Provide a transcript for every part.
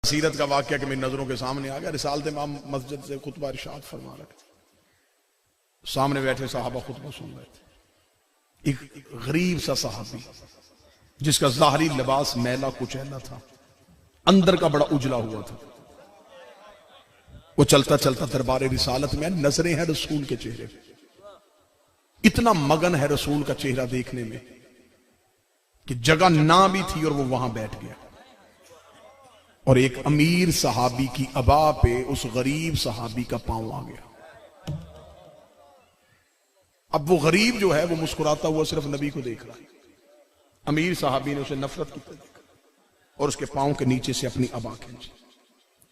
سیرت کا واقعہ کہ میری نظروں کے سامنے آ گیا. رسالت امام مسجد سے خطبہ ارشاد فرما رہے تھے, سامنے بیٹھے صحابہ خطبہ سن رہے تھے. ایک غریب سا صحابی جس کا ظاہری لباس میلا کچیلا تھا, اندر کا بڑا اجلا ہوا تھا, وہ چلتا چلتا دربار رسالت میں, نظریں ہیں رسول کے چہرے پہ, اتنا مگن ہے رسول کا چہرہ دیکھنے میں کہ جگہ نہ بھی تھی اور وہ وہاں بیٹھ گیا. اور ایک امیر صحابی کی ابا پہ اس غریب صحابی کا پاؤں آ گیا. اب وہ غریب جو ہے وہ مسکراتا ہوا صرف نبی کو دیکھ رہا ہے. امیر صحابی نے اسے نفرت کی دیکھا اور اس کے پاؤں کے نیچے سے اپنی ابا کھینچی.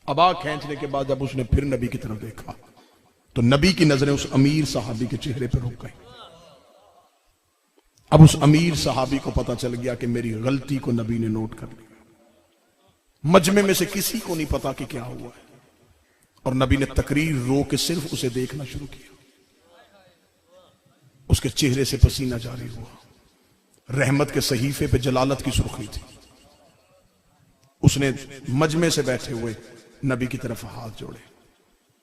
ابا کھینچنے کے بعد جب اس نے پھر نبی کی طرف دیکھا تو نبی کی نظریں اس امیر صحابی کے چہرے پہ رک گئی. اب اس امیر صحابی کو پتا چل گیا کہ میری غلطی کو نبی نے نوٹ کر لیا. مجمع میں سے کسی کو نہیں پتا کہ کیا ہوا ہے, اور نبی نے تقریر رو کے صرف اسے دیکھنا شروع کیا. اس کے چہرے سے پسینہ جاری ہوا, رحمت کے صحیفے پہ جلالت کی سرخی تھی. اس نے مجمع سے بیٹھے ہوئے نبی کی طرف ہاتھ جوڑے.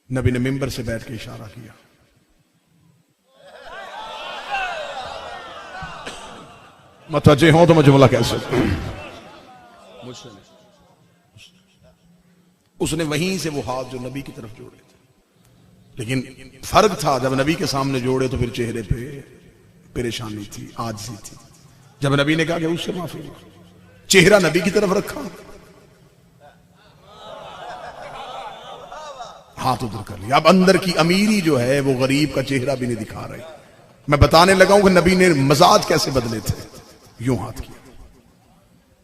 نبی نے ممبر سے بیٹھ کے اشارہ کیا, متوجہ ہوں تو میں جملہ کہہ سکتا ہوں. اس نے وہیں سے وہ ہاتھ جو نبی کی طرف جوڑے تھے, لیکن فرق تھا جب نبی کے سامنے جوڑے تو پھر چہرے پہ پریشانی تھی, عاجزی تھی. جب نبی نے کہا کہ اس سے معافی مانگو, چہرہ نبی کی طرف رکھا, ہاتھ ادھر کر لیا. اب اندر کی امیری جو ہے وہ غریب کا چہرہ بھی نہیں دکھا رہی. میں بتانے لگا ہوں کہ نبی نے مزاج کیسے بدلے تھے. یوں ہاتھ کیا,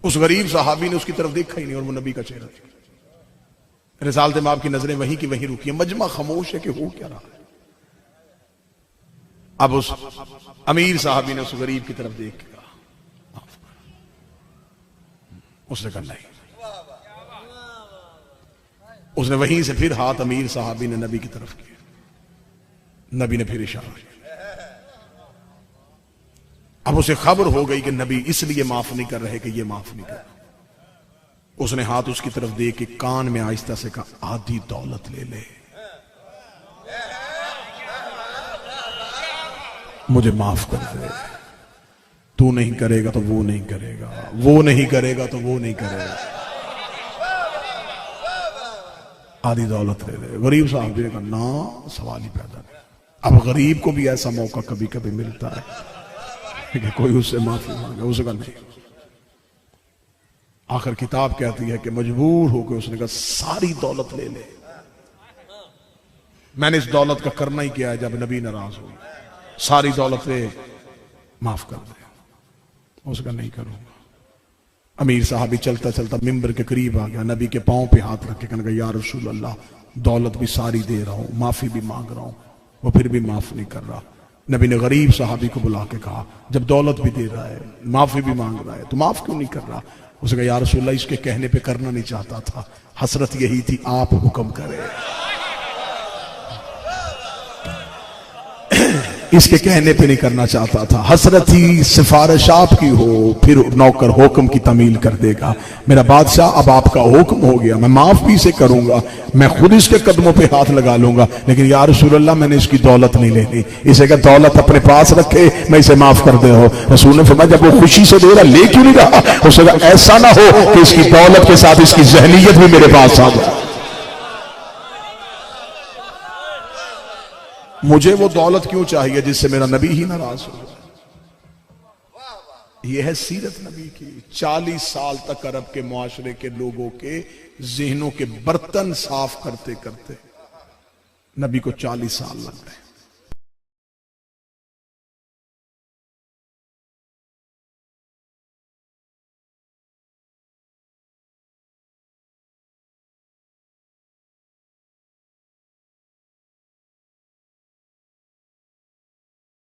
اس غریب صحابی نے اس کی طرف دیکھا ہی نہیں اور وہ نبی کا چہرہ تھا. رسالت امام کی نظریں وہیں کی وہیں رکی. مجمع خاموش ہے کہ ہو کیا رہا ہے. اب اس امیر صحابی نے اس غریب کی طرف دیکھ کے کہا, اس نے کہا نہیں. اس نے وہیں سے پھر ہاتھ امیر صحابی نے نبی کی طرف کیا. نبی نے پھر اشارہ کیا. اب اسے خبر ہو گئی کہ نبی اس لیے معاف نہیں کر رہے کہ یہ معاف نہیں کر رہا. اس نے ہاتھ اس کی طرف دے کے کان میں آہستہ سے کہا, آدھی دولت لے لے, مجھے معاف کر دے. تو نہیں کرے گا تو وہ نہیں کرے گا, وہ نہیں کرے گا تو وہ نہیں کرے گا, آدھی دولت لے لے. غریب صاحب نے کہا نا, سوال ہی پیدا نہیں. اب غریب کو بھی ایسا موقع کبھی کبھی ملتا ہے کہ کوئی اس سے معافی مانگے. اس کا نہیں. آخر کتاب کہتی ہے کہ مجبور ہو کے اس نے کہا ساری دولت لے لے. میں نے اس دولت کا کرنا ہی کیا ہے جب نبی ناراض ہوئی. ساری دولت لے, معاف کر دے. اس کا نہیں کروں گا. امیر صاحبی چلتا چلتا ممبر کے قریب آ گیا, نبی کے پاؤں پہ ہاتھ رکھ کے کہنے لگا, یا رسول اللہ, دولت بھی ساری دے رہا ہوں, معافی بھی مانگ رہا ہوں. وہ پھر بھی معاف نہیں کر رہا. نبی نے غریب صحابی کو بلا کے کہا, جب دولت بھی دے رہا ہے, معافی بھی مانگ رہا ہے, تو معاف کیوں نہیں کر رہا؟ اس نے کہا, یا رسول اللہ, اس کے کہنے پہ کرنا نہیں چاہتا تھا, حسرت یہی تھی آپ حکم کرے. اس کے کہنے پہ نہیں کرنا چاہتا تھا, حسرت ہی سفارش آپ کی ہو, پھر نوکر حکم کی تعمیل کر دے گا. میرا بادشاہ, اب آپ کا حکم ہو گیا, میں معاف بھی اسے کروں گا, میں خود اس کے قدموں پہ ہاتھ لگا لوں گا, لیکن یا رسول اللہ, میں نے اس کی دولت نہیں لینی. اسے کہ دولت اپنے پاس رکھے, میں اسے معاف کر دے. ہو رسول نے فرمایا, جب وہ خوشی سے دے رہا, لے کیوں نہیں رہا؟ اس نے کہا, ایسا نہ ہو کہ اس کی دولت کے ساتھ اس کی ذہنیت بھی میرے پاس آ جائے. مجھے وہ دولت کیوں چاہیے جس سے میرا نبی ہی ناراض ہو. یہ ہے سیرت نبی کی. 40 سال تک عرب کے معاشرے کے لوگوں کے ذہنوں کے برتن صاف کرتے کرتے نبی کو 40 سال لگ گئے.